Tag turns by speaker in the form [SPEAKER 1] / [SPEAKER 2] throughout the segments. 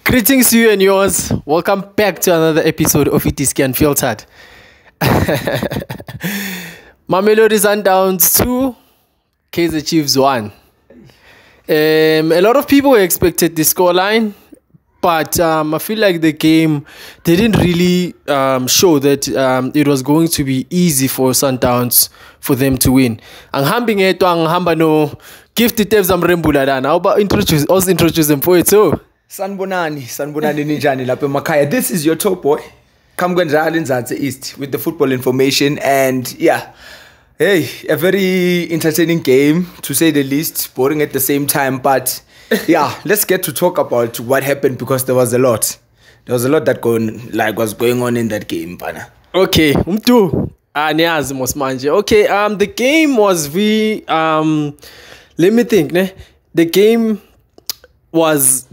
[SPEAKER 1] Greetings to you and yours. Welcome back to another episode of Diski Unfiltered. Mamelodi Sundowns 2, Kaizer Chiefs 1. A lot of people expected the scoreline, but I feel like the game didn't really show that it was going to be easy for Sundowns for them to win. Ang hambing eto ang hamba no gift items amrembula dana. How about introduce them for it too?
[SPEAKER 2] Sanbonani Ninjani lapha emakhaya. This is your top boy. Kamgwenjali Nzansi East with the football information, and yeah. Hey, a very entertaining game to say the least, boring at the same time, but yeah, let's get to talk about what happened because there was a lot. There was a lot that was going on in that game, pana.
[SPEAKER 1] Okay, niyazi mosmanje. Okay, the game was let me think, ne? The game was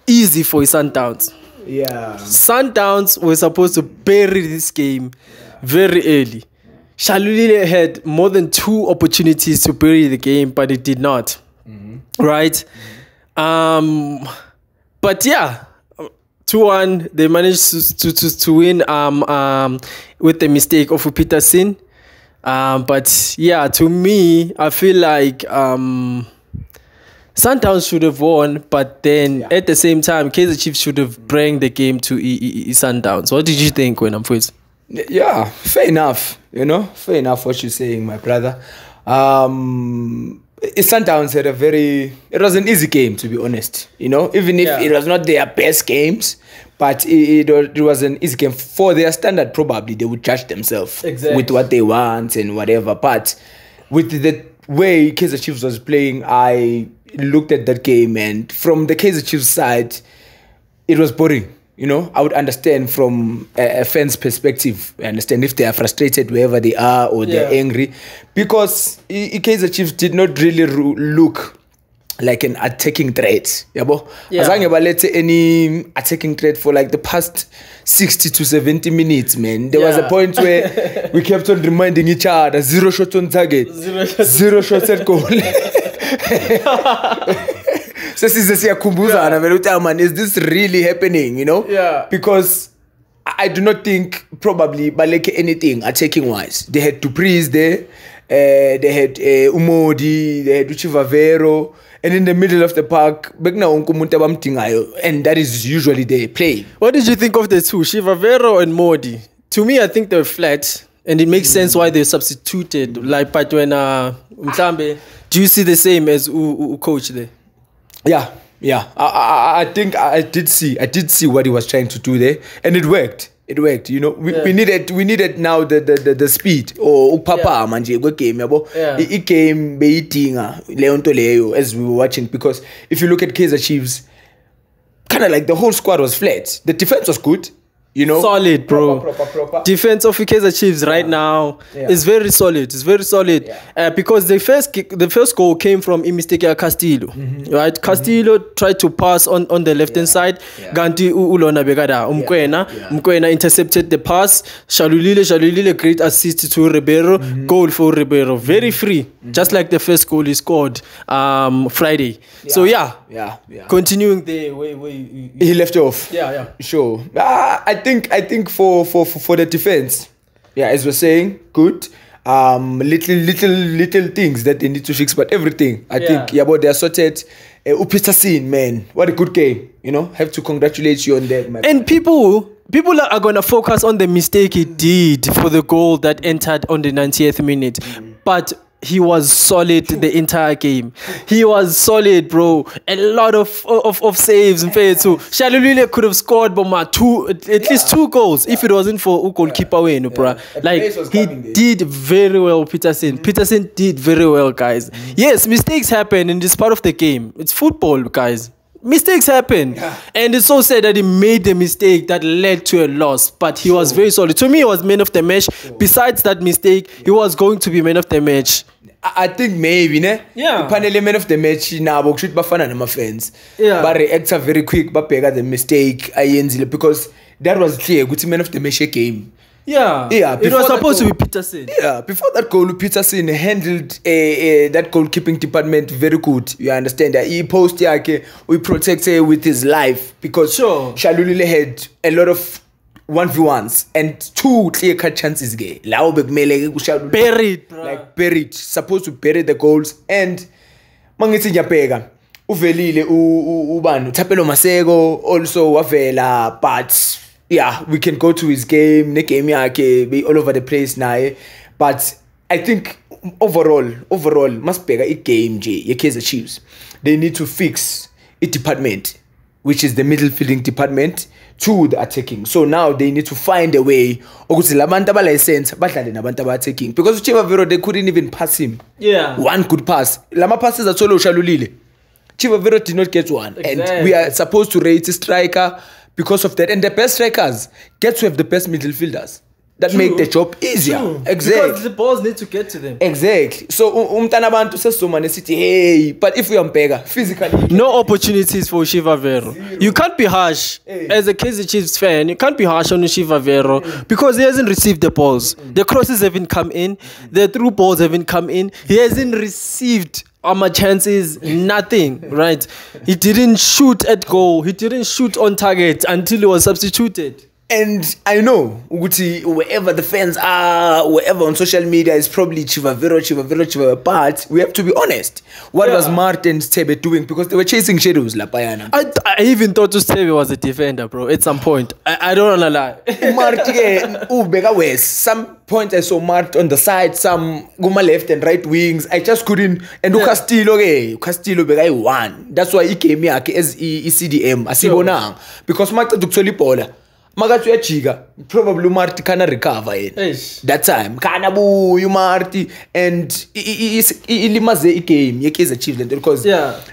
[SPEAKER 1] easy for Sundowns.
[SPEAKER 2] Yeah.
[SPEAKER 1] Sundowns were supposed to bury this game very early. Shalulile had more than 2 opportunities to bury the game, but it did not. Right? But yeah, 2-1, they managed to win with the mistake of Peterson. But yeah, to me, I feel like Sundowns should have won, but then at the same time, Kaizer Chiefs should have brought the game to Sundowns. What did you think when I'm first?
[SPEAKER 2] Yeah, fair enough. Fair enough what you're saying, my brother. Sundowns had it was an easy game, to be honest. Even if it was not their best games, but it was an easy game. For their standard, probably they would judge themselves with what they want and whatever. But with the way Kaizer Chiefs was playing, I looked at that game, and from the Kaizer Chiefs side, it was boring. I would understand from a fan's perspective. I understand if they are frustrated wherever they are or they're angry, because Kaizer Chiefs did not really look like an attacking threat. Let's say any attacking threat for like the past 60 to 70 minutes, man. There was a point where we kept on reminding each other, 0 shots on target, 0 shots at goal. So is this really happening, Because I do not think probably Baleke anything attacking wise. They had Dupreez there, they had Umodi, they had Uchivavero, and in the middle of the park, and that is usually they play.
[SPEAKER 1] What did you think of the two, Chivavero and Modi? To me, I think they're flat, and it makes sense why they substituted. Like, but when Mtambe, do you see the same as coach there?
[SPEAKER 2] Yeah. I think I did see what he was trying to do there, and it worked. It worked. We needed now the speed or papa manje go game It came beitinga leonto leo as we were watching, because if you look at Kaizer Chiefs, kind of like the whole squad was flat. The defense was good.
[SPEAKER 1] Solid, bro.
[SPEAKER 2] Proper.
[SPEAKER 1] Defense of Kaizer Chiefs right now is very solid. It's very solid because the first goal came from Imisteke Castillo, right? Castillo tried to pass on the left hand side. Ganti ulona begada Mkwena intercepted the pass. Shalulile great assist to Ribeiro. Goal for Ribeiro, very free, just like the first goal he scored Friday. So continuing the way
[SPEAKER 2] he left off.
[SPEAKER 1] Sure.
[SPEAKER 2] I think for the defense, as we're saying, good. Little things that they need to fix, but everything I think they're sorted. Peterson, man, what a good game. Have to congratulate you on that, my
[SPEAKER 1] and people are gonna focus on the mistake he did for the goal that entered on the 90th minute, but he was solid the entire game. He was solid, bro. A lot of saves and fair too. Shalulile could have scored at least 2 goals if it wasn't for goalkeeper win, bro. Like he did very well, Peterson. Peterson did very well, guys. Yes, mistakes happen and it's part of the game. It's football, guys. Mistakes happen, and it's so sad that he made the mistake that led to a loss. But he was very solid. To me, he was man of the match. Besides that mistake, he was going to be man of the match.
[SPEAKER 2] I think maybe, ne? The panel man of the match now, but shoot Bafana and my fans. But reacts very quick, but the mistake because that was clear. Good man of the match game.
[SPEAKER 1] Yeah. It was supposed to be Peterson.
[SPEAKER 2] Yeah, before that goal, Peterson handled that goalkeeping department very good. You understand that he post we protected with his life because Shalulile had a lot of 1v1s and 2 clear-cut chances.
[SPEAKER 1] Buried, bro.
[SPEAKER 2] Like buried. Supposed to bury the goals. And mangithi ngiyabheka uvelile ubani Thapelo Maseko also wavela, but yeah, we can go to his game, ne game yakhe be all over the place naye, but I think overall must bega a game nje Kaizer Chiefs. They need to fix a department, which is the midfielding department, to the attacking. So now they need to find a way ukuthi labantu abalicense badlale nabantu abattacking, because Chivaviro, they couldn't even pass him.
[SPEAKER 1] Yeah,
[SPEAKER 2] one could pass. Lama passes at solo Shalulile. Chivaviro did not get one. Exactly. And we are supposed to rate a striker because of that. And the best strikers get to have the best midfielders that make the job easier. Exactly.
[SPEAKER 1] Because the balls need to get to them.
[SPEAKER 2] Exactly. So umntana abantu sesomane sithi hey, but if we are bigger physically,
[SPEAKER 1] no opportunities for Chivaviro. You can't be harsh as a Kaizer Chiefs fan. You can't be harsh on Chivaviro because he hasn't received the balls. The crosses haven't come in. The through balls haven't come in. He hasn't received chances, nothing, right? He didn't shoot at goal. He didn't shoot on target until he was substituted.
[SPEAKER 2] And I know wherever the fans are, wherever on social media, is probably Chivaviro, but we have to be honest. What was Martin Stebe doing? Because they were chasing shadows, La Payana.
[SPEAKER 1] I even thought Stebe was a defender, bro, at some point. I don't want to lie.
[SPEAKER 2] Some point I saw Mart on the side, some Guma left and right wings. I just couldn't. And Castillo Bega won. That's why he came here as CDM, Asibona. Because Marta took Solipola. Magatu ya chiga, probably Marty kana recover that time. Kana bu you Marty, and ilimaze game Kaizer Chiefs, because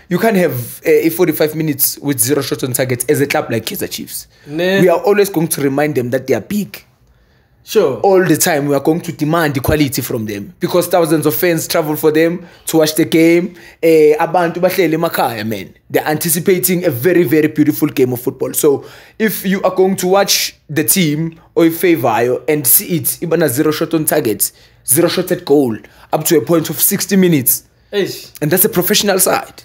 [SPEAKER 2] you can't have a 45 minutes with 0 shots on target as a club like Kaizer Chiefs. We are always going to remind them that they are big.
[SPEAKER 1] Sure.
[SPEAKER 2] All the time we are going to demand equality from them, because thousands of fans travel for them to watch the game. Abantu bahleli emakhaya, man. They're anticipating a very, very beautiful game of football. So if you are going to watch the team or favor and see it, even a 0 shot on target, 0 shot at goal, up to a point of 60 minutes, and that's a professional side.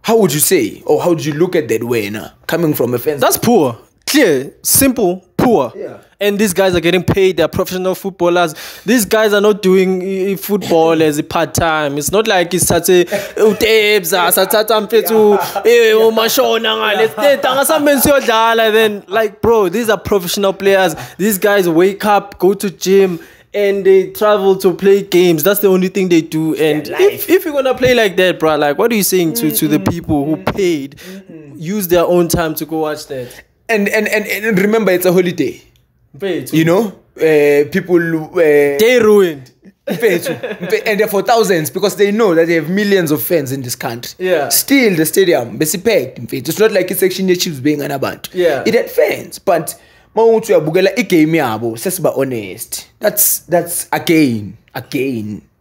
[SPEAKER 2] How would you say, or how would you look at that way now, coming from a fan?
[SPEAKER 1] That's poor. Clear, simple, poor. Yeah. And these guys are getting paid. They're professional footballers. These guys are not doing football as a part-time. It's not like it's such a then, like, bro, these are professional players. These guys wake up, go to gym, and they travel to play games. That's the only thing they do. And if you're gonna play like that, bro, like, what are you saying to the people who paid, use their own time to go watch that?
[SPEAKER 2] And remember, it's a holiday. You know, people
[SPEAKER 1] they ruined.
[SPEAKER 2] And they're for thousands, because they know that they have millions of fans in this country.
[SPEAKER 1] Yeah.
[SPEAKER 2] Still, the stadium, it's not like it's actually Chiefs being an aband.
[SPEAKER 1] Yeah.
[SPEAKER 2] It had fans, but honest. That's again.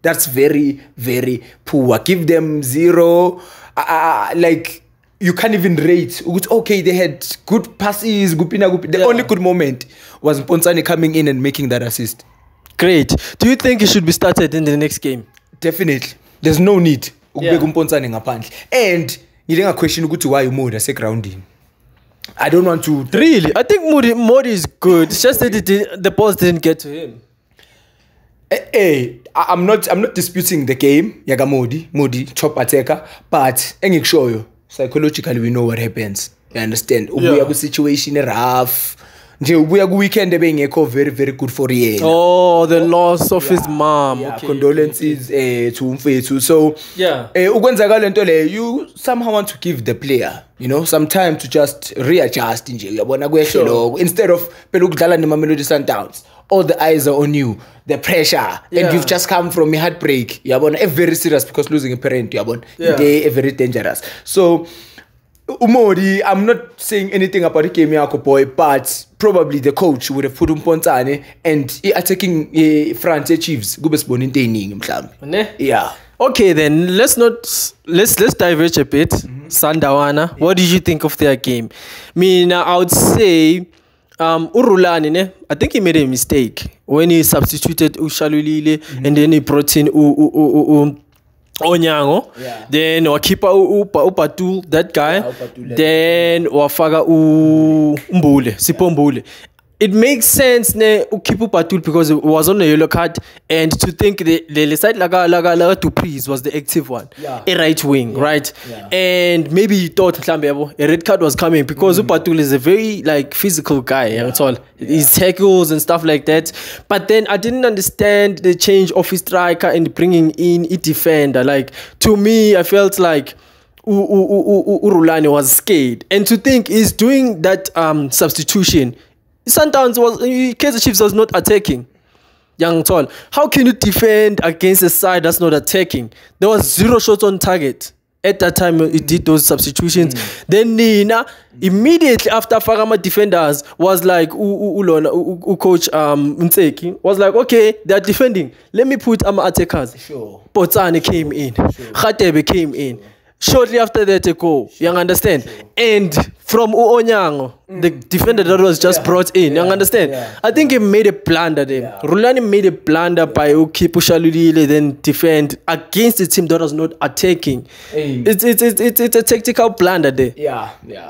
[SPEAKER 2] That's very, very poor. Give them 0. Like, you can't even rate. Okay, they had good passes, The only good moment was Mponsane coming in and making that assist.
[SPEAKER 1] Great. Do you think he should be started in the next game?
[SPEAKER 2] Definitely. There's no need. And you didn't question why Modi as a grounding. I don't want to.
[SPEAKER 1] Really? I think Modi is good. It's just that the balls didn't get to him.
[SPEAKER 2] I'm not disputing the game. Yaga Modi, top attacker, but I can show you. Psychologically, we know what happens. You understand? We have a situation rough. We have weekend being very, very good for you.
[SPEAKER 1] Oh, the loss of his mom.
[SPEAKER 2] Yeah, okay, condolences to Mfethu. So, you somehow want to give the player, some time to just readjust. Instead of Sundowns, all the eyes are on you. The pressure, and you've just come from a heartbreak. Very serious, because losing a parent, they are very dangerous. So, Umodi, I'm not saying anything about the boy, but probably the coach would have put Mponsane and attacking France Chiefs. Yeah.
[SPEAKER 1] Okay, then let's diverge a bit. Sandawana, what did you think of their game? I would say Rulani, I think he made a mistake. when he substituted Shalulile and then he brought in Onyango, then wakipa Upatul, that guy, then wafaka Mbule, Sipo Mbule. It makes sense ne ukipu Patul because it was on a yellow card, and to think the side laga to please was the active one, a right wing, right? And maybe he thought a red card was coming because Patul is a very like physical guy, that's all. His tackles and stuff like that. But then I didn't understand the change of his striker and bringing in a defender. Like, to me, I felt like Rulani was scared, and to think he's doing that substitution. Sundowns Kaizer Chiefs was not attacking. Young tall. How can you defend against a side that's not attacking? There was 0 shots on target. At that time, it did those substitutions. Then Nina, immediately after Farama defenders, was like, coach Nseki, was like, okay, they're defending. Let me put attackers.
[SPEAKER 2] Sure.
[SPEAKER 1] Potsane came in. Khatebe came in. Shortly after that, you understand? And from Onyango, the defender that was just brought in, you understand? I think he made a blunder there. Rulani made a blunder by Ukipu Shalulile, then defend against a team that was not attacking. It's a tactical blunder there.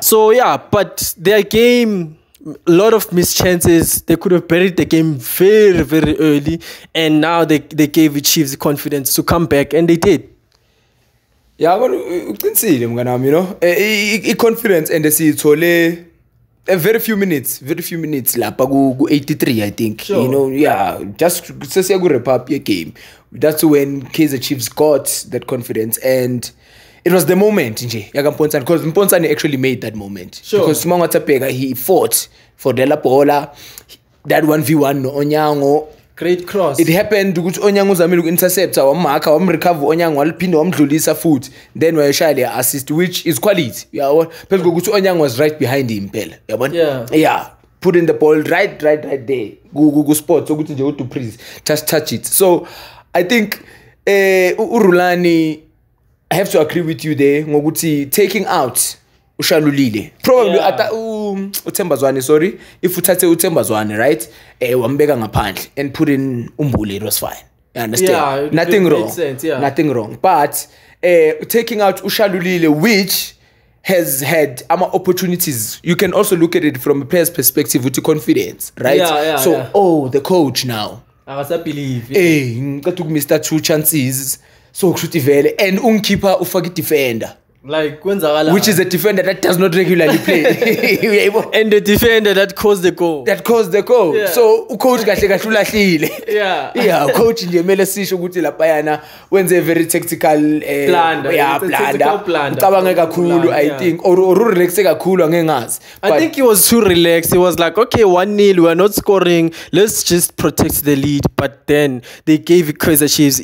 [SPEAKER 1] So but their game, a lot of missed chances. They could have buried the game very, very early, and now they gave the Chiefs the confidence to come back, and they did.
[SPEAKER 2] Yeah, but you can see them, you know, confidence, and they see it's only a very few minutes, like 83, I think. Sure. You know, just to say a good wrap up your game. That's when Kaizer Chiefs got that confidence, and it was the moment, because Mponsan actually made that moment. Sure. Because Mangwatapega, he fought for Della Paola, that 1v1 no Onyango.
[SPEAKER 1] Great cross.
[SPEAKER 2] It happened ukuthi Onyango uzamile uku-intercept wamaka wamrecover Onyango waliphinda wamdlulisa futhi, then wayeshaya assist, which is quality. Yabo phela ukuthi Onyango was right behind him phela, yabona. Putting the ball right there ku spot ukuthi nje to please just touch it. So I think Rulani, I have to agree with you there ngokuthi taking out Shalulile probably Utembazwane, sorry, if uthathe Utembazwane, right, wambeka ngaphandle and put in Umbule, it was fine. You understand? Nothing wrong. Sense, nothing wrong. But taking out Shalulile, which has had opportunities, you can also look at it from a player's perspective with confidence, right? The coach now,
[SPEAKER 1] I believe
[SPEAKER 2] Mr. 2 chances, so shoot and unkeeper ufaki defender.
[SPEAKER 1] Like
[SPEAKER 2] which is a defender that does not regularly play.
[SPEAKER 1] And the defender that caused the goal.
[SPEAKER 2] So coach kahle ulahlile. Coach nje mele sisho ukuthi lapha wenze a very tactical
[SPEAKER 1] blunder.
[SPEAKER 2] Ucabange kakhulu, I think, or relax kakhulu angengazi.
[SPEAKER 1] I think he was too relaxed. He was like, okay, 1-0, we are not scoring, let's just protect the lead. But then they gave Kaizer Chiefs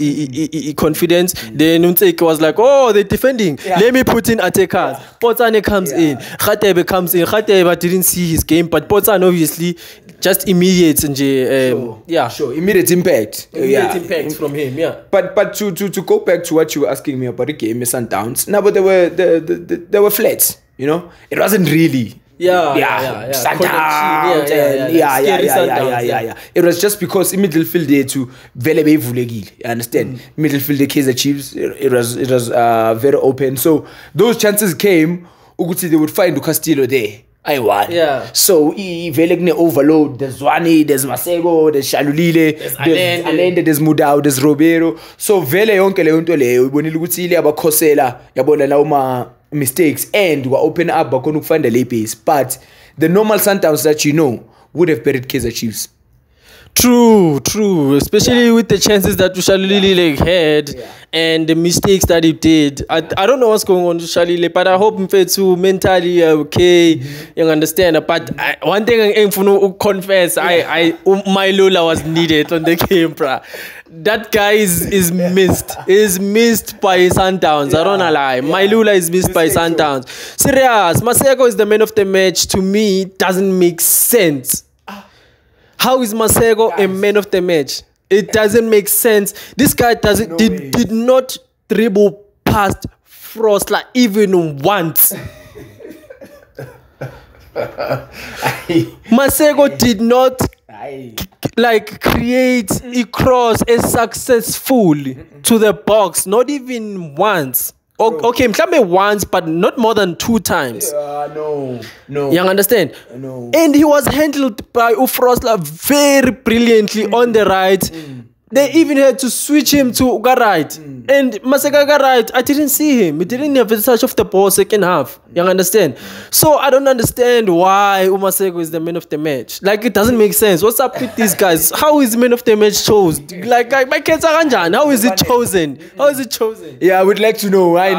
[SPEAKER 1] confidence. Then Unteke was like, oh, they're defending, let me put in attackers. Potsane comes in, Khatebe comes in. Khatebe didn't see his game, but Potsane obviously just immediate
[SPEAKER 2] immediate impact.
[SPEAKER 1] Impact from him,
[SPEAKER 2] But to go back to what you were asking me about the game, Sundowns. No, but they were flats. You know, it wasn't really. Sundowns. It was just because in midfield there to vele beyivulekile. You understand? Midfield the Kaizer Chiefs, it was very open. So those chances came. Uguti they would find Castillo there. I won. So vele overload. There's Zwani, there's Masego, there's Shalulile, there's Alende, there's Mudau, there's Robero. So vele yonke le nto leyo ubonile ukuthi ile abakhosela yabona lawo mistakes and we open up bakona ukufanda le base, but the normal Sundowns that you know would have buried Kaizer Chiefs.
[SPEAKER 1] True, especially with the chances that Shalulile had and the mistakes that he did. I don't know what's going on with Shalulile, but I hope Mfethu mentally okay. You understand? But one thing I'm going to confess, my Lola was needed on the game, bruh. That guy is missed. Is missed by Sundowns. I don't lie. My Lula is missed by Sundowns. Serious. Masego is the man of the match. To me, it doesn't make sense. How is Masego a man of the match? It doesn't make sense. This guy did not dribble past Frost like even once. Masego did not like create a cross as successful to the box, not even once. Okay, mhlambe once, but not more than 2 times.
[SPEAKER 2] No.
[SPEAKER 1] You understand?
[SPEAKER 2] No.
[SPEAKER 1] And he was handled by Ufrosla very brilliantly on the right. They even had to switch him to right. And Maseko got right. I didn't see him. He didn't have a touch of the ball second half. You understand? So I don't understand why Maseko is the man of the match. Like, it doesn't make sense. What's up with these guys? How is man of the match chosen? Like my kids are Ranjan. How is it chosen? How is it chosen?
[SPEAKER 2] Yeah, I would like to know. Like,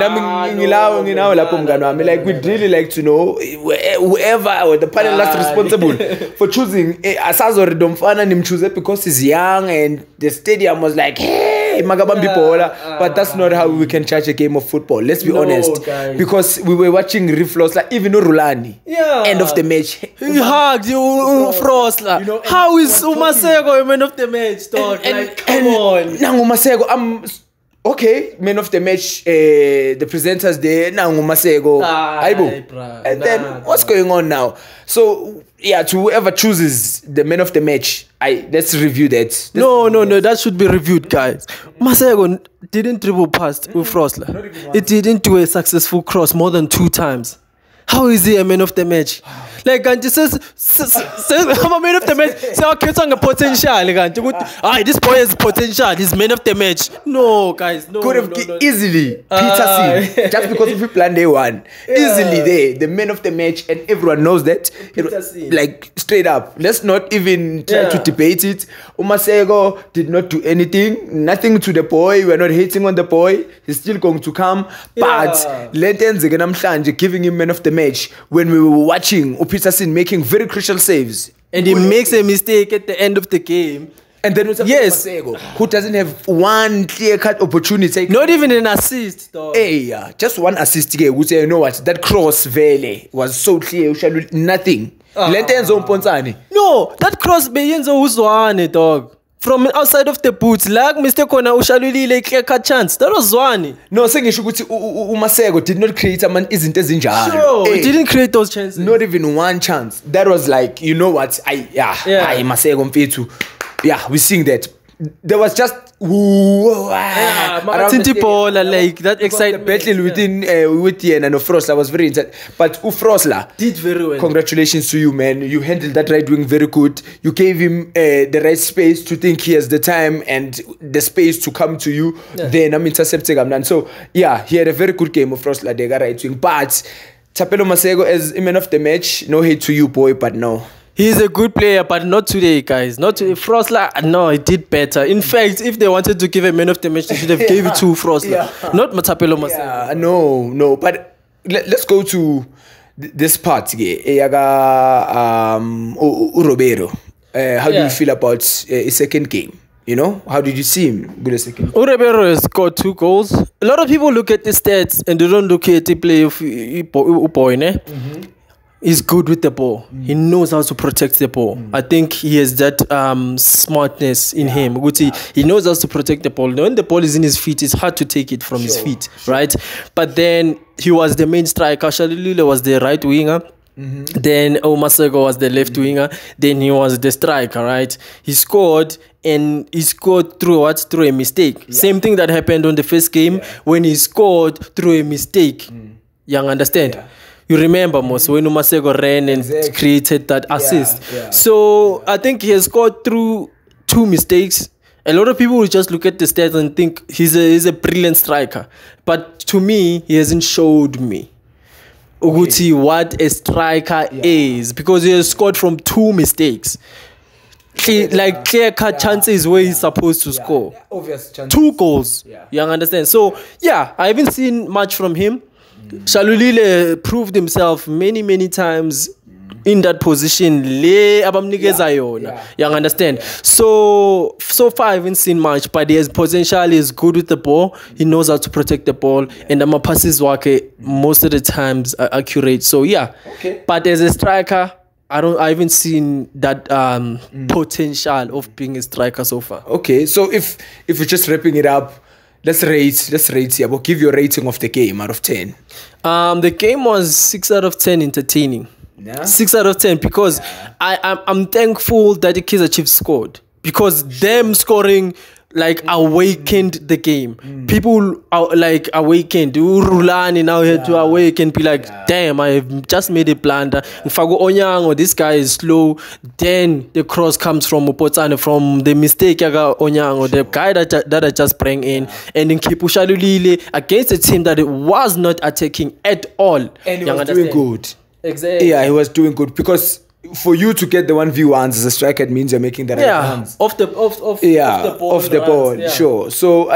[SPEAKER 2] we'd really like to know whoever or the panel that's responsible for choosing Asazor Domfana Nimchuze because he's young and the stadium was like, hey, Magabambi Pola. But that's not how we can judge a game of football. Let's be honest. Guys. Because we were watching Riflos, like even Rulani. Yeah. End of the match.
[SPEAKER 1] He hugged you, Frosla. How is Maseko a man of the match, dog? Come on.
[SPEAKER 2] Now, Maseko, okay, man of the match, the presenters there, now Maseko. And then, what's going on now? So, yeah, to whoever chooses the man of the match, let's review that.
[SPEAKER 1] No, that should be reviewed, guys. Maseko didn't dribble past Frosla. It didn't do a successful cross more than 2 times. How is he a man of the match? Like, and says I'm a man of the match. Say, okay, so potential. This boy has potential. He's man of the match. No, guys, no.
[SPEAKER 2] Could have easily Peterson just because if we plan day one, easily the man of the match, and everyone knows that. Like straight up, let's not even try to debate it. Maseko did not do anything, nothing to the boy. We're not hating on the boy. He's still going to come, but Lentenze giving him man of the match when we were watching Peterson making very crucial saves.
[SPEAKER 1] And he makes a mistake at the end of the game.
[SPEAKER 2] And then Maseko, who doesn't have one clear-cut opportunity. Not
[SPEAKER 1] even an assist, though.
[SPEAKER 2] Hey, just one assist. We say, you know what? That cross, Vele, was so clear. Nothing. No,
[SPEAKER 1] that cross, Beyenzo Uzwane, dog. From outside of the boots, like Mr. Kona Shalulile clear-cut chance. That was one.
[SPEAKER 2] No, saying Maseko did not create isn't as injured.
[SPEAKER 1] Sure, he didn't create those chances.
[SPEAKER 2] Not even one chance. That was like, you know what? Maseko Mfetu. Yeah, we're seeing that. There was just
[SPEAKER 1] like that excitement.
[SPEAKER 2] Battle within Yen and Frosla was very intense. But Frosla
[SPEAKER 1] did very well.
[SPEAKER 2] Congratulations to you, man. You handled that right wing very good. You gave him the right space to think he has the time and the space to come to you. Then I'm intercepting him. So yeah, he had a very good game of Frosla, the right wing. But Tapelo Maseko as man of the match. No hate to you, boy, but no.
[SPEAKER 1] He's a good player, but not today, guys. Not today. Frosla, no, he did better. In fact, if they wanted to give a man of the match, they should have gave it to Frosla, not Matapelo Maseko.
[SPEAKER 2] Yeah, no. But let's go to this part. Urobero. How do you feel about a second game? You know, how did you see him? Good second.
[SPEAKER 1] Urobero has scored 2 goals. A lot of people look at the stats and they don't look at the play of Upoine. He's good with the ball. He knows how to protect the ball. I think he has that smartness in him. He knows how to protect the ball. When the ball is in his feet, it's hard to take it from his feet, right? But then he was the main striker. Shalulile was the right winger. Then Maseko was the left winger. Then he was the striker, right? He scored, and he scored through what? Through a mistake. Same thing that happened on the first game when he scored through a mistake. You understand? You remember, Mos, when Maseko ran and created that assist. So I think he has scored through 2 mistakes. A lot of people will just look at the stats and think he's a brilliant striker. But to me, he hasn't showed me what a striker is, because he has scored from 2 mistakes. Like clear-cut chances where he's supposed to score.
[SPEAKER 2] Obvious chances.
[SPEAKER 1] 2 goals. You understand? So, yeah, I haven't seen much from him. Shalulile proved himself many times in that position. You understand? So far I haven't seen much, but he has potential. He's good with the ball. He knows how to protect the ball, and passes work most of the times are accurate. So yeah. But as a striker, I haven't seen that potential of being a striker so far.
[SPEAKER 2] Okay, so if we're just wrapping it up, let's rate here. But give your rating of the game out of 10.
[SPEAKER 1] The game was 6 out of 10 entertaining.
[SPEAKER 2] Yeah.
[SPEAKER 1] 6 out of 10 because I'm thankful that the Kaizer Chiefs scored because them scoring like awakened the game. People are like awakened. Rulani now had to awaken, be like, damn, I have just made a blunder. Fago Onyango, this guy is slow. Then the cross comes from Upotsane, from the mistake Onyango, the guy that I just bring in, and then Kipu Shalulile against a team that it was not attacking at all.
[SPEAKER 2] And he was doing good.
[SPEAKER 1] Exactly.
[SPEAKER 2] Yeah, he was doing good because for you to get the 1v1s as a striker, it means you're making the right runs.
[SPEAKER 1] Off the ball.
[SPEAKER 2] Yeah. Sure. So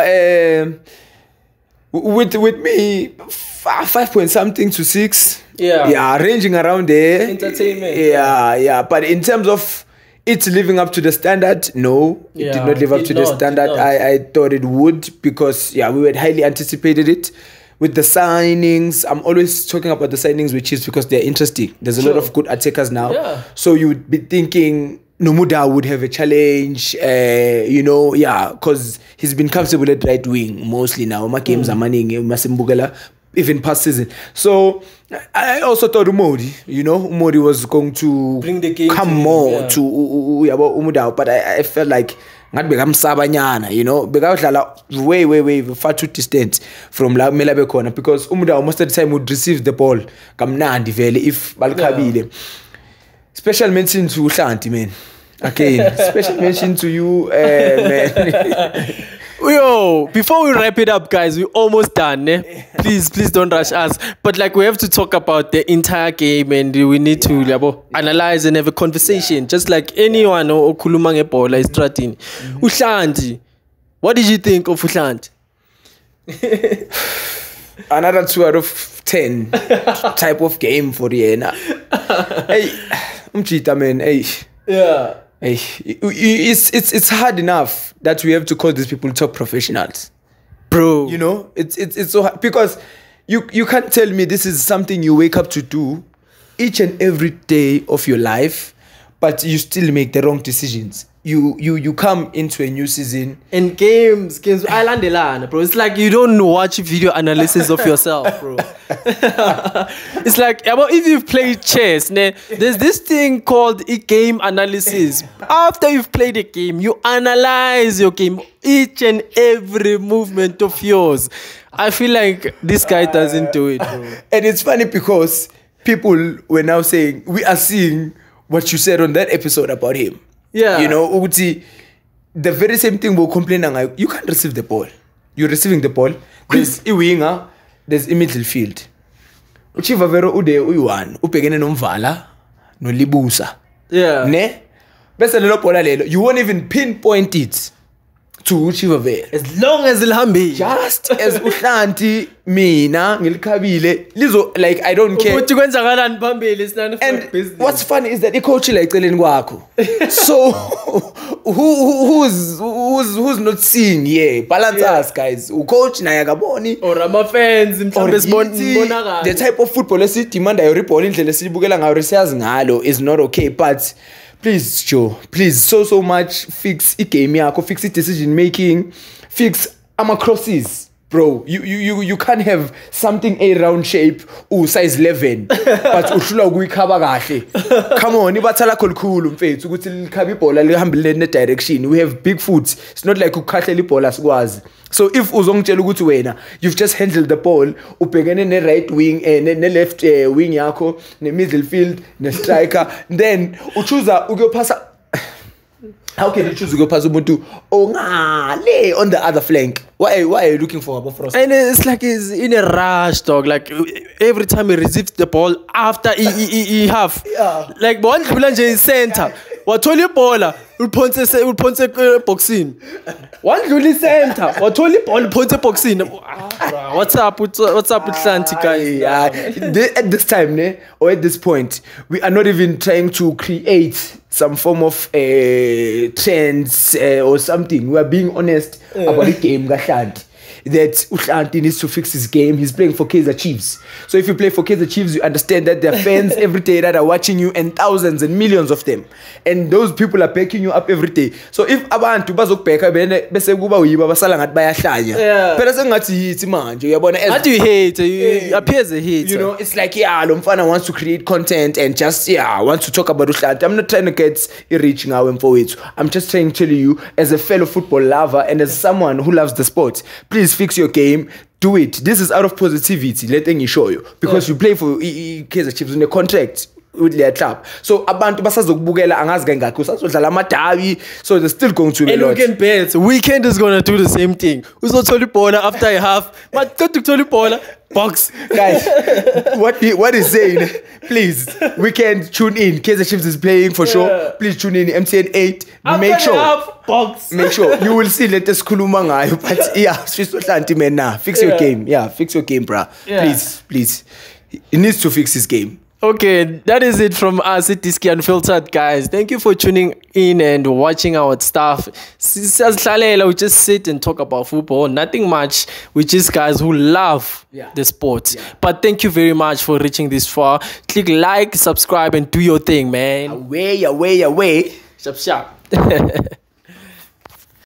[SPEAKER 2] with me, 5 point something to 6. Yeah, ranging around there.
[SPEAKER 1] Entertainment.
[SPEAKER 2] Yeah. But in terms of it living up to the standard, no, it did not live up to the standard. I thought it would because we had highly anticipated it. With the signings, I'm always talking about the signings with Chiefs because they're interesting. There's a lot of good attackers now.
[SPEAKER 1] Yeah.
[SPEAKER 2] So you would be thinking Nomuda would have a challenge, because he's been comfortable at right wing mostly now. My games are manning, even past season. So I also thought Umodi was going to
[SPEAKER 1] bring the game
[SPEAKER 2] come more to Umuda, but I felt like ngathi bekamsabanyana, bekadlala way far too distant from la kumele abe khona because Umuda most of the time would receive the ball kamnandi vele if balikhabile. Special mention to Uhlanti, man. Again, special mention to you, man.
[SPEAKER 1] Yo, before we wrap it up, guys, we're almost done. Please don't rush us. But like, we have to talk about the entire game, and we need to analyze and have a conversation, just like anyone or kuluma ngebola is starting. Uhlanti, what did you think of Uhlanti?
[SPEAKER 2] Another 2 out of 10 type of game for Rihanna. Hey, Umchita, man. Hey.
[SPEAKER 1] Yeah.
[SPEAKER 2] Hey, it's hard enough that we have to call these people top professionals,
[SPEAKER 1] bro.
[SPEAKER 2] It's so hard because you can't tell me this is something you wake up to do each and every day of your life, but you still make the wrong decisions. You come into a new season
[SPEAKER 1] and games island, bro. It's like you don't watch video analysis of yourself, bro. It's like if you've played chess, there's this thing called a game analysis. After you've played a game, you analyze your game, each and every movement of yours. I feel like this guy doesn't do it, bro.
[SPEAKER 2] And it's funny because people were now saying we are seeing what you said on that episode about him.
[SPEAKER 1] Yeah.
[SPEAKER 2] Uguti, the very same thing we're complaining. You can't receive the ball. You're receiving the ball. There's a winger, there's a middle field. Uchiva vero ude uyuan, upegene nomvala, no libusa.
[SPEAKER 1] Yeah.
[SPEAKER 2] Ne? Bese lelo bola lelo, you won't even pinpoint it to Uchiva vero.
[SPEAKER 1] As long as ilhambi.
[SPEAKER 2] Just as Uhlanti, mina, ngilkhabile, lizo, like, I don't care. And what's funny is that the coach like telling kwakho. So who's not seeing? Yeah, balance us, guys. Coach na yakaboni
[SPEAKER 1] or ama fans
[SPEAKER 2] the type of football demand your ball indlela sibukela ngayo siyazi ngalo is not okay, but please Joe, please so much fix game yakho, fix decision making, fix crosses. Bro, you can't have something a round shape size 11 but uhlula ukuyikhaba kahle. Come on, ibathala khulukhulu mfethu ukuthi likhaba ibhola lihambile ne direction. We have big foot. It's not like ukhathela ibhola sikwazi. So if uzongitshela ukuthi wena you've just handled the ball, ubhekene ne right wing ne left wing yakho, ne middle field, ne striker, then uchoose ukuyopasa. How can you choose to go past Ubuntu? Ngale on the other flank. Why are you looking for Frost?
[SPEAKER 1] And it's like he's in a rush, dog. Like every time he receives the ball after he have, like one Blundering in center. Watoli bola, ulponse boxing. One Luli center. Watoli ball, ponce boxing. What's up with Atlantic guys?
[SPEAKER 2] At this time, or at this point, we are not even trying to create some form of trends or something. We are being honest about the game. that Uhlanti needs to fix his game. He's playing for Kaizer Chiefs. So if you play for Kaizer Chiefs, you understand that there are fans every day that are watching you, and thousands and millions of them. And those people are backing you up every day. So if abantu bazokubheka bese kuba uyiba basala ngathi bayahlanya. Phela sengathi yithi manje uyabona as
[SPEAKER 1] you hate, you appears a hater.
[SPEAKER 2] You know, it's like lo mfana wants to create content and just wants to talk about Uhlanti. I'm not trying to get rich now and for it. I'm just trying to tell you as a fellow football lover and as someone who loves the sport, please fix your game. Do it. This is out of positivity. Let me show you. Because you play for Kaizer Chiefs in a contract with their club. So abantu basazokubukela angazi kangakho usazodlala amadabi, so they're still going to be a lot.
[SPEAKER 1] And we can bet Weekend is gonna do the same thing. Uzothola ibhola after a half. But qeda ukuthola ibhola box.
[SPEAKER 2] Guys, what is saying? Please, Weekend tune in. Kaizer Chiefs is playing for sure. Please tune in MTN 8. Make sure.
[SPEAKER 1] Box.
[SPEAKER 2] Make sure you will see latest khuluma ngayo. But she's so man now. Fix your game. Fix your game, bruh. Please. He needs to fix his game.
[SPEAKER 1] Okay, that is it from us at Diski Unfiltered, guys. Thank you for tuning in and watching our stuff. We just sit and talk about football. Nothing much. We're just guys who love the sport. But thank you very much for reaching this far. Click like, subscribe, and do your thing, man.
[SPEAKER 2] Away.
[SPEAKER 1] Sharp.